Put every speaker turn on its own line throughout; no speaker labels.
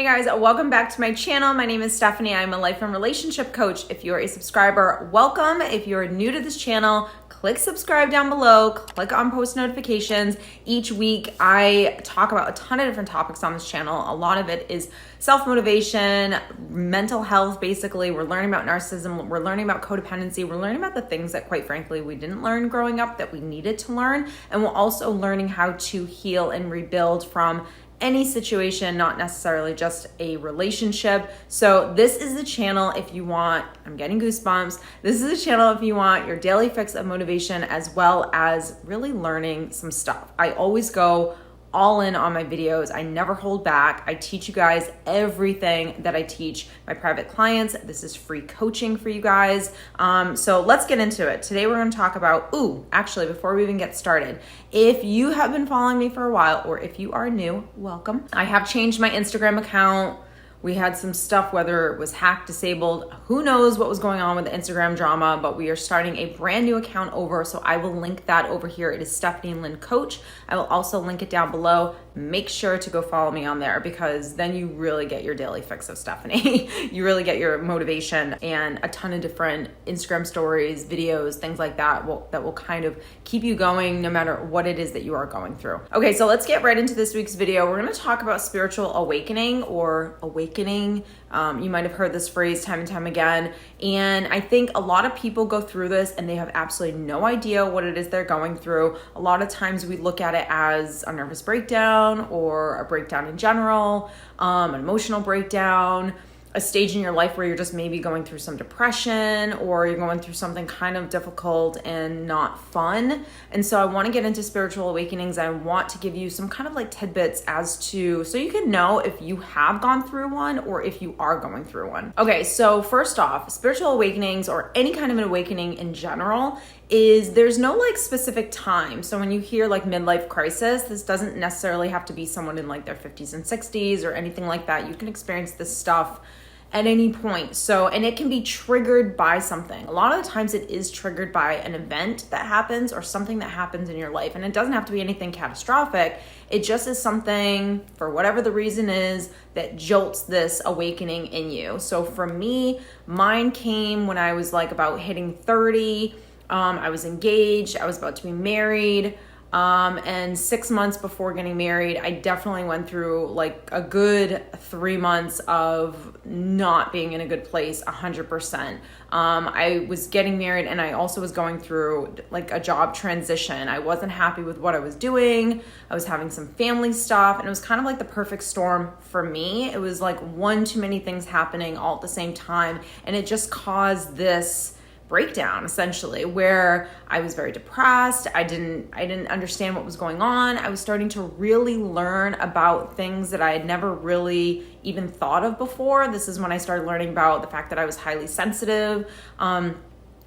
guys, welcome back to my channel. My name is Stephanie. I'm a life and relationship coach. If you're a subscriber, welcome. If you're new to this channel, click subscribe down below, click on post notifications. Each week I talk about a ton of different topics on this channel. A lot of it is self-motivation, mental health. Basically, we're learning about narcissism, we're learning about codependency, we're learning about the things that quite frankly we didn't learn growing up that we needed to learn. And we're also learning how to heal and rebuild from any situation, not necessarily just a relationship. So this is the channel if you want, I'm getting goosebumps. This is the channel if you want your daily fix of motivation as well as really learning some stuff. I always go all in on my videos. I never hold back. I teach you guys everything that I teach my private clients. This is free coaching for you guys. So let's get into it. Today we're going to talk about, actually, before we even get started, if you have been following me for a while or if you are new, welcome. I have changed my Instagram account. We had some stuff, whether it was hacked, disabled, who knows what was going on with the Instagram drama, but we are starting a brand new account over. So I will link that over here. It is Stephanie Lynn Coach. I will also link it down below. Make sure to go follow me on there because then you really get your daily fix of Stephanie. You really get your motivation and a ton of different Instagram stories, videos, things like that that will kind of keep you going no matter what it is that you are going through. Okay, so let's get right into this week's video. We're going to talk about spiritual awakening or awakening. You might have heard this phrase time and time again. And I think a lot of people go through this and they have absolutely no idea what it is they're going through. A lot of times we look at it as a nervous breakdown or a breakdown in general, an emotional breakdown, a stage in your life where you're just maybe going through some depression or you're going through something kind of difficult and not fun. And so I want to get into spiritual awakenings. I want to give you some kind of like tidbits as to, so you can know if you have gone through one or if you are going through one. Okay, so first off, spiritual awakenings or any kind of an awakening in general is there's no like specific time. So when you hear like midlife crisis, this doesn't necessarily have to be someone in like their 50s and 60s or anything like that. You can experience this stuff at any point. So, and it can be triggered by something. A lot of the times it is triggered by an event that happens or something that happens in your life. And it doesn't have to be anything catastrophic. It just is something, for whatever the reason is, that jolts this awakening in you. So for me, mine came when I was like about hitting 30. I was engaged. I was about to be married. And 6 months before getting married, I definitely went through like a good 3 months of not being in a good place, 100%. I was getting married and I also was going through like a job transition. I wasn't happy with what I was doing. I was having some family stuff and it was kind of like the perfect storm for me. It was like one too many things happening all at the same time. And it just caused this breakdown essentially where I was very depressed. I didn't understand what was going on. I was starting to really learn about things that I had never really even thought of before. This is when I started learning about the fact that I was highly sensitive,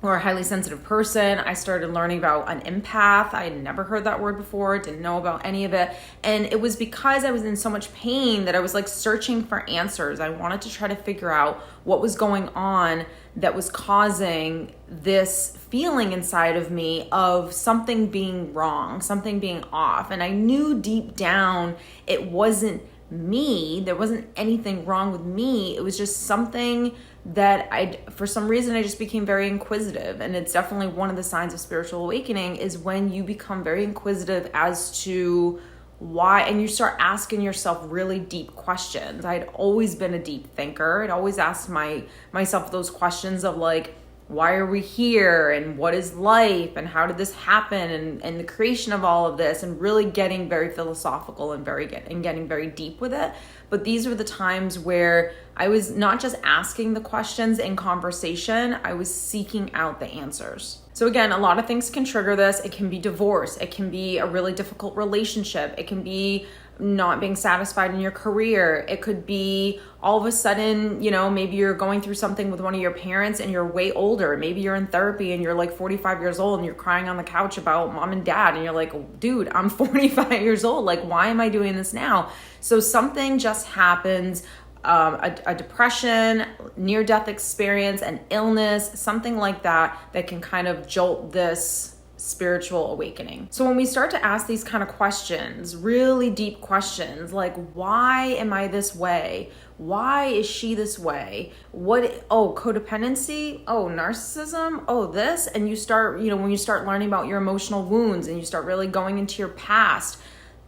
or a highly sensitive person. I started learning about an empath. I had never heard that word before, didn't know about any of it. And it was because I was in so much pain that I was like searching for answers. I wanted to try to figure out what was going on that was causing this feeling inside of me of something being wrong, something being off. And I knew deep down it wasn't me. There wasn't anything wrong with me. It was just something that for some reason, I just became very inquisitive. And it's definitely one of the signs of spiritual awakening is when you become very inquisitive as to why, and you start asking yourself really deep questions. I'd always been a deep thinker. I'd always asked myself those questions of like, why are we here and what is life and how did this happen and the creation of all of this, and really getting very philosophical and getting very deep with it. But these were the times where I was not just asking the questions in conversation, I was seeking out the answers. So again, a lot of things can trigger this. It can be divorce. It can be a really difficult relationship. It can be not being satisfied in your career. It could be all of a sudden, maybe you're going through something with one of your parents and you're way older. Maybe you're in therapy and you're like 45 years old and you're crying on the couch about mom and dad. And you're like, dude, I'm 45 years old. Like, why am I doing this now? So something just happens, a depression, near-death experience, an illness, something like that can kind of jolt this spiritual awakening. So when we start to ask these kind of questions, really deep questions, like, why am I this way? Why is she this way? Codependency? Oh, narcissism? Oh, this? And you start, when you start learning about your emotional wounds and you start really going into your past,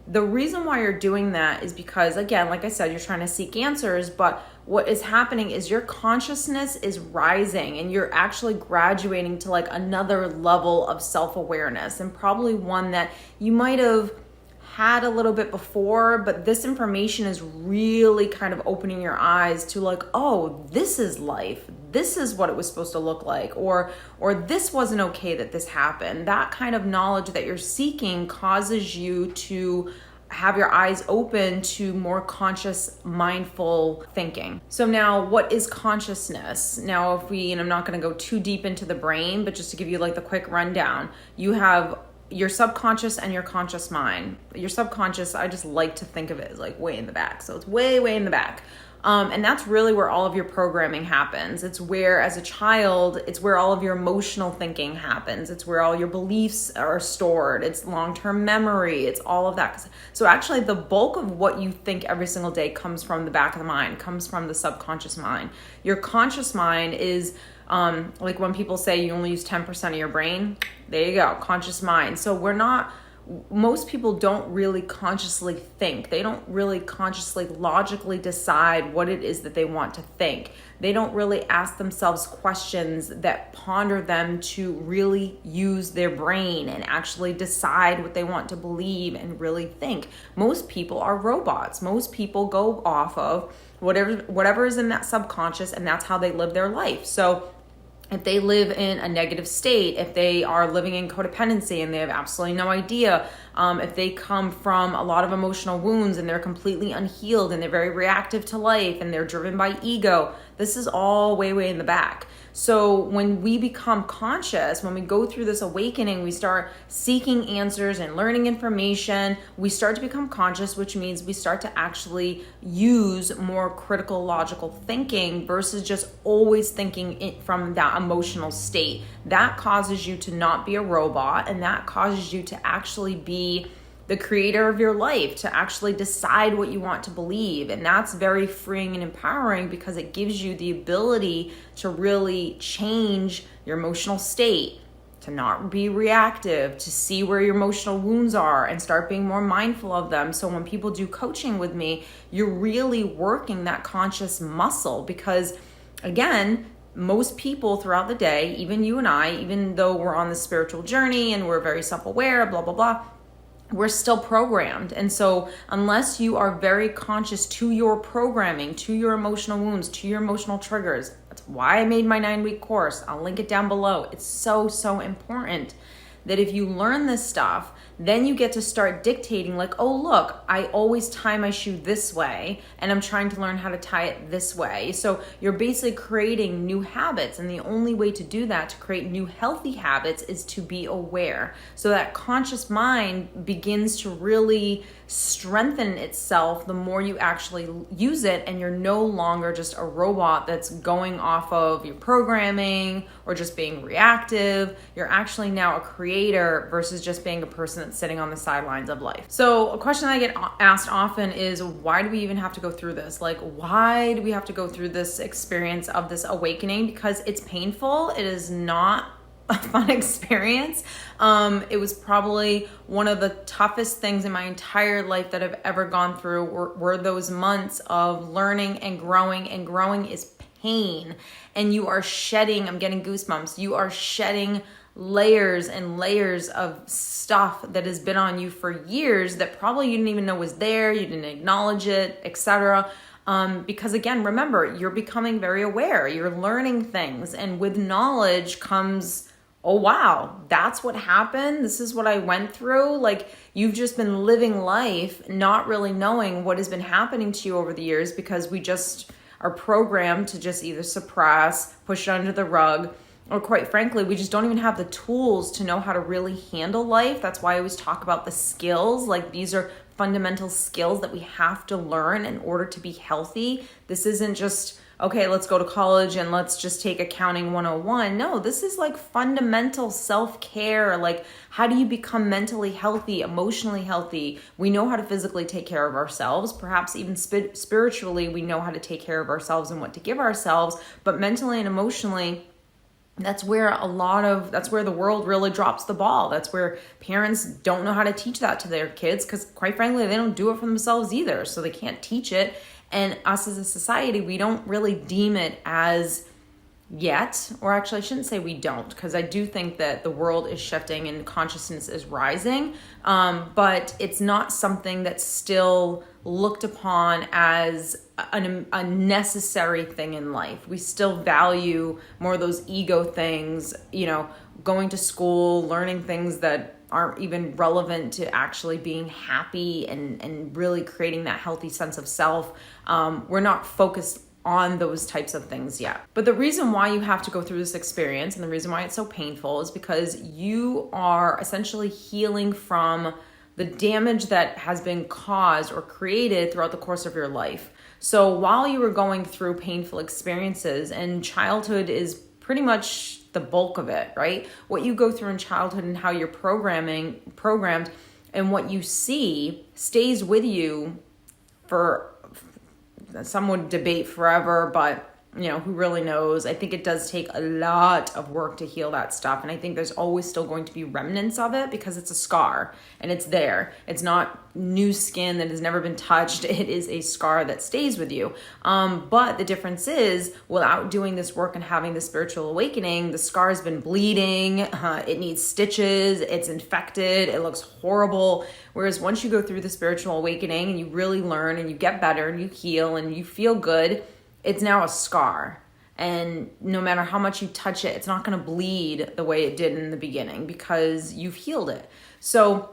the reason why you're doing that is because, again, like I said, you're trying to seek answers, but what is happening is your consciousness is rising and you're actually graduating to like another level of self-awareness, and probably one that you might have had a little bit before, but this information is really kind of opening your eyes to like, oh, this is life. This is what it was supposed to look like, or this wasn't okay that this happened. That kind of knowledge that you're seeking causes you to have your eyes open to more conscious, mindful thinking. So now, what is consciousness? Now, and I'm not going to go too deep into the brain, but just to give you like the quick rundown, you have your subconscious and your conscious mind. Your subconscious, I just like to think of it as like way in the back. So it's way, way in the back. And that's really where all of your programming happens. It's where, as a child, it's where all of your emotional thinking happens. It's where all your beliefs are stored. It's long-term memory. It's all of that. So actually, the bulk of what you think every single day comes from the back of the mind, comes from the subconscious mind. Your conscious mind is like when people say you only use 10% of your brain, there you go, conscious mind. So most people don't really consciously think. They don't really consciously, logically decide what it is that they want to think. They don't really ask themselves questions that ponder them to really use their brain and actually decide what they want to believe and really think. Most people are robots. Most people go off of whatever is in that subconscious, and that's how they live their life. So if they live in a negative state, if they are living in codependency and they have absolutely no idea, if they come from a lot of emotional wounds and they're completely unhealed and they're very reactive to life and they're driven by ego, this is all way, way in the back. So when we become conscious, when we go through this awakening, we start seeking answers and learning information. We start to become conscious, which means we start to actually use more critical, logical thinking versus just always thinking from that emotional state. That causes you to not be a robot, and that causes you to actually be the creator of your life, to actually decide what you want to believe. And that's very freeing and empowering because it gives you the ability to really change your emotional state, to not be reactive, to see where your emotional wounds are and start being more mindful of them. So when people do coaching with me, you're really working that conscious muscle because, again, most people throughout the day, even you and I, even though we're on the spiritual journey and we're very self-aware, blah, blah, blah, we're still programmed. And so unless you are very conscious to your programming, to your emotional wounds, to your emotional triggers, that's why I made my 9-week course. I'll link it down below. It's so, so important that if you learn this stuff, then you get to start dictating like, oh, look, I always tie my shoe this way and I'm trying to learn how to tie it this way. So you're basically creating new habits. And the only way to do that, to create new healthy habits, is to be aware. So that conscious mind begins to really strengthen itself the more you actually use it, and you're no longer just a robot that's going off of your programming or just being reactive. You're actually now a creator versus just being a person that's sitting on the sidelines of life. So a question I get asked often is, why do we even have to go through this? Like, why do we have to go through this experience of this awakening? Because it's painful. It is not a fun experience. It was probably one of the toughest things in my entire life that I've ever gone through were those months of learning and growing, and growing is pain. And you are shedding, I'm getting goosebumps, you are shedding layers and layers of stuff that has been on you for years that probably you didn't even know was there, you didn't acknowledge it, etc. Because again, remember, you're becoming very aware, you're learning things, and with knowledge comes, oh wow, that's what happened, this is what I went through. Like, you've just been living life not really knowing what has been happening to you over the years, because we just are programmed to just either suppress, push it under the rug, or quite frankly, we just don't even have the tools to know how to really handle life. That's why I always talk about the skills. Like, these are fundamental skills that we have to learn in order to be healthy. This isn't just, okay, let's go to college and let's just take accounting 101. No, this is like fundamental self-care. Like, how do you become mentally healthy, emotionally healthy? We know how to physically take care of ourselves. Perhaps even spiritually, we know how to take care of ourselves and what to give ourselves. But mentally and emotionally, that's where the world really drops the ball. That's where parents don't know how to teach that to their kids, because quite frankly, they don't do it for themselves either. So they can't teach it. And us as a society, we don't really deem it as yet, or actually I shouldn't say we don't, because I do think that the world is shifting and consciousness is rising, but it's not something that's still looked upon as a necessary thing in life. We still value more of those ego things, going to school, learning things that aren't even relevant to actually being happy and really creating that healthy sense of self. We're not focused on those types of things yet. But the reason why you have to go through this experience and the reason why it's so painful is because you are essentially healing from the damage that has been caused or created throughout the course of your life. So while you were going through painful experiences, and childhood is pretty much the bulk of it, right? What you go through in childhood and how you're programmed and what you see stays with you for, some would debate forever, but who really knows? I think it does take a lot of work to heal that stuff. And I think there's always still going to be remnants of it because it's a scar and it's there. It's not new skin that has never been touched. It is a scar that stays with you. But the difference is, without doing this work and having the spiritual awakening, the scar has been bleeding. It needs stitches. It's infected. It looks horrible. Whereas once you go through the spiritual awakening and you really learn and you get better and you heal and you feel good, it's now a scar. And no matter how much you touch it, it's not going to bleed the way it did in the beginning because you've healed it. So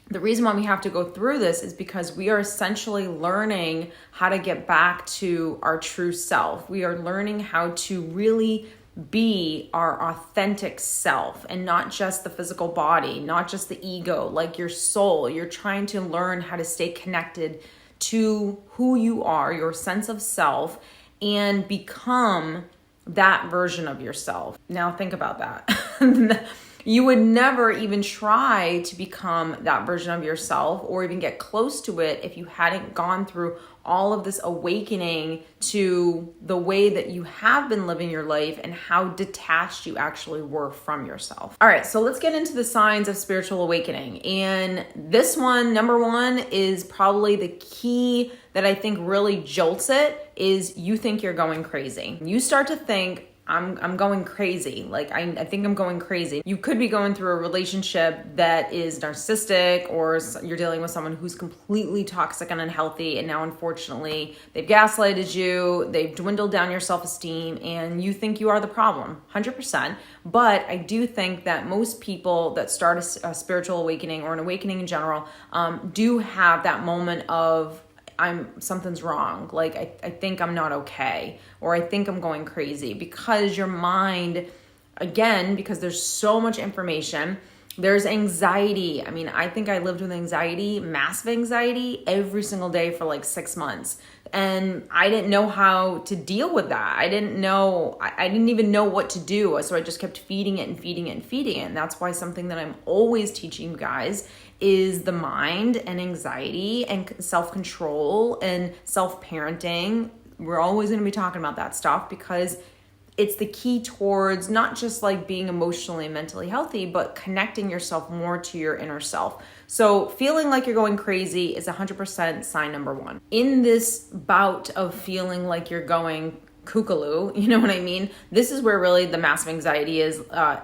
the reason why we have to go through this is because we are essentially learning how to get back to our true self. We are learning how to really be our authentic self and not just the physical body, not just the ego, like your soul. You're trying to learn how to stay connected to who you are, your sense of self, and become that version of yourself. Now think about that. You would never even try to become that version of yourself or even get close to it if you hadn't gone through all of this awakening to the way that you have been living your life and how detached you actually were from yourself. All right, so let's get into the signs of spiritual awakening. And this one, number one, is probably the key that I think really jolts it, is you think you're going crazy. You start to think, I'm going crazy. Like, I think I'm going crazy. You could be going through a relationship that is narcissistic, or you're dealing with someone who's completely toxic and unhealthy. And now, unfortunately, they've gaslighted you. They've dwindled down your self-esteem and you think you are the problem, 100%. But I do think that most people that start a spiritual awakening or an awakening in general do have that moment of, something's wrong. Like, I think I'm not okay, or I think I'm going crazy, because your mind, again, because there's so much information, there's anxiety. I mean, I think I lived with anxiety, massive anxiety, every single day for like 6 months. And I didn't know how to deal with that. I didn't even know what to do. So I just kept feeding it and feeding it and feeding it. And that's why something that I'm always teaching you guys is the mind and anxiety and self-control and self-parenting. We're always going to be talking about that stuff because it's the key towards not just like being emotionally and mentally healthy, but connecting yourself more to your inner self. So feeling like you're going crazy is 100% sign number one. In this bout of feeling like you're going kookaloo, you know what I mean? This is where really the massive anxiety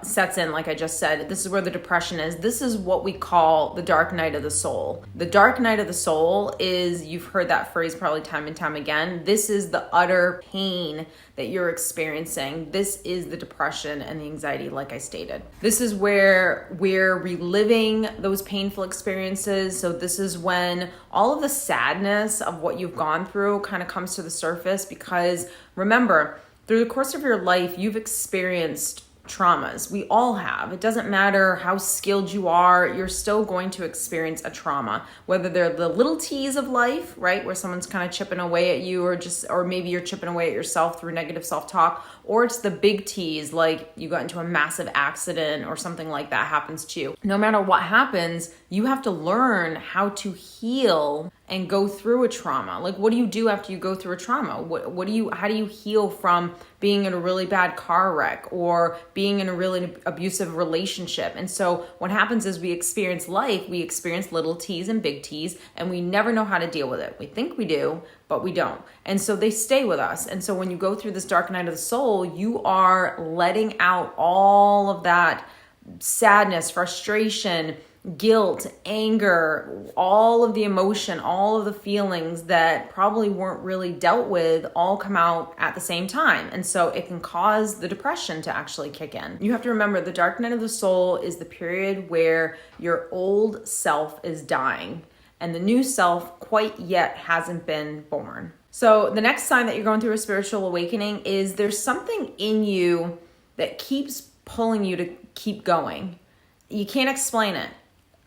sets in, like I just said. This is where the depression is. This is what we call the dark night of the soul. The dark night of the soul is, you've heard that phrase probably time and time again. This is the utter pain that you're experiencing. This is the depression and the anxiety, like I stated. This is where we're reliving those painful experiences. So this is when all of the sadness of what you've gone through kind of comes to the surface, because remember, through the course of your life, you've experienced traumas. We all have. It doesn't matter how skilled you are, you're still going to experience a trauma, whether they're the little T's of life, right? Where someone's kind of chipping away at you, or maybe you're chipping away at yourself through negative self-talk, or it's the big T's, like you got into a massive accident or something like that happens to you. No matter what happens, you have to learn how to heal and go through a trauma. Like, what do you do after you go through a trauma? How do you heal from being in a really bad car wreck or being in a really abusive relationship? And so what happens is we experience life, we experience little T's and big T's, and we never know how to deal with it. We think we do, but we don't. And so they stay with us. And so when you go through this dark night of the soul, you are letting out all of that sadness, frustration, guilt, anger, all of the emotion, all of the feelings that probably weren't really dealt with all come out at the same time. And so it can cause the depression to actually kick in. You have to remember the dark night of the soul is the period where your old self is dying and the new self quite yet hasn't been born. So the next sign that you're going through a spiritual awakening is there's something in you that keeps pulling you to keep going. You can't explain it.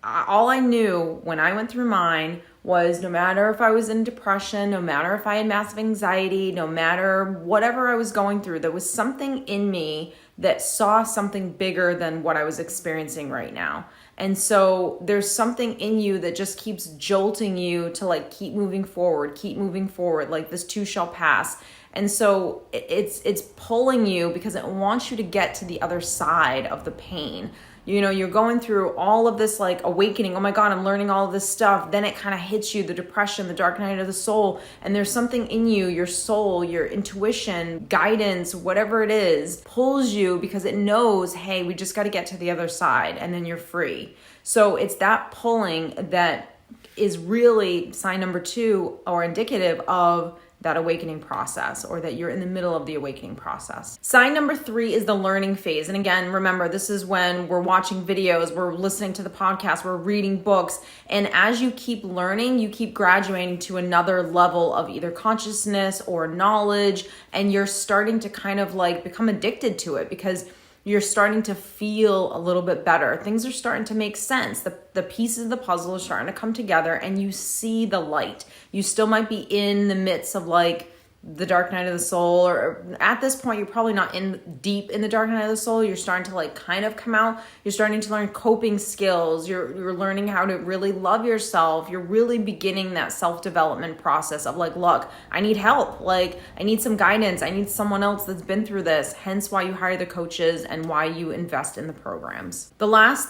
All I knew when I went through mine was no matter if I was in depression, no matter if I had massive anxiety, no matter whatever I was going through, there was something in me that saw something bigger than what I was experiencing right now. And so there's something in you that just keeps jolting you to like keep moving forward, like this too shall pass. And so it's pulling you because it wants you to get to the other side of the pain. You know, you're going through all of this like awakening. Oh my God, I'm learning all of this stuff. Then it kind of hits you, the depression, the dark night of the soul. And there's something in you, your soul, your intuition, guidance, whatever it is, pulls you because it knows, hey, we just got to get to the other side and then you're free. So it's that pulling that is really sign number 2 or indicative of that awakening process, or that you're in the middle of the awakening process. Sign number 3 is the learning phase. And again, remember, this is when we're watching videos, we're listening to the podcast, we're reading books. And as you keep learning, you keep graduating to another level of either consciousness or knowledge. And you're starting to kind of like become addicted to it because you're starting to feel a little bit better. Things are starting to make sense. The pieces of the puzzle are starting to come together and you see the light. You still might be in the midst of like the dark night of the soul, or at this point, you're probably not deep in the dark night of the soul. You're starting to like kind of come out. You're starting to learn coping skills. You're learning how to really love yourself. You're really beginning that self-development process of like, look, I need help. Like I need some guidance. I need someone else that's been through this. Hence why you hire the coaches and why you invest in the programs. The last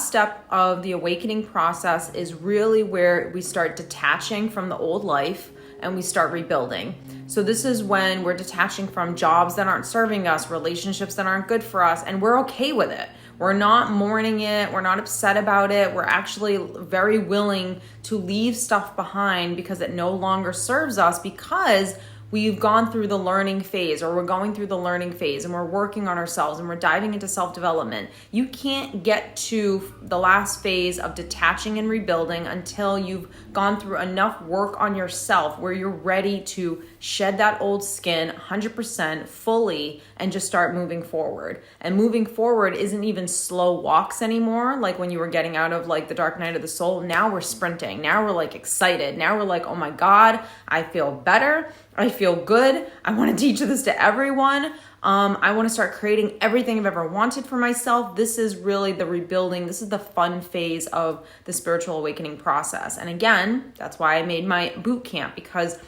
step of the awakening process is really where we start detaching from the old life and we start rebuilding. So this is when we're detaching from jobs that aren't serving us, relationships that aren't good for us, and we're okay with it. We're not mourning it. We're not upset about it. We're actually very willing to leave stuff behind because it no longer serves us, because we've gone through the learning phase, or we're going through the learning phase, and we're working on ourselves and we're diving into self-development. You can't get to the last phase of detaching and rebuilding until you've gone through enough work on yourself where you're ready to shed that old skin 100% fully and just start moving forward. And moving forward isn't even slow walks anymore, like when you were getting out of like the dark night of the soul. Now we're sprinting. Now we're like excited. Now we're like, oh my God, I feel better. I feel good. I want to teach this to everyone. I want to start creating everything I've ever wanted for myself. This is really the rebuilding. This is the fun phase of the spiritual awakening process. And again, that's why I made my boot camp, because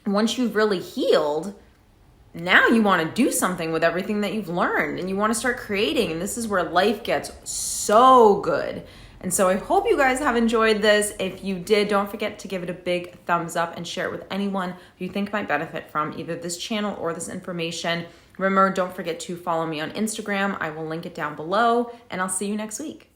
once you've really healed, now you want to do something with everything that you've learned and you want to start creating. And this is where life gets so good. And so I hope you guys have enjoyed this. If you did, don't forget to give it a big thumbs up and share it with anyone who you think might benefit from either this channel or this information. Remember, don't forget to follow me on Instagram. I will link it down below, and I'll see you next week.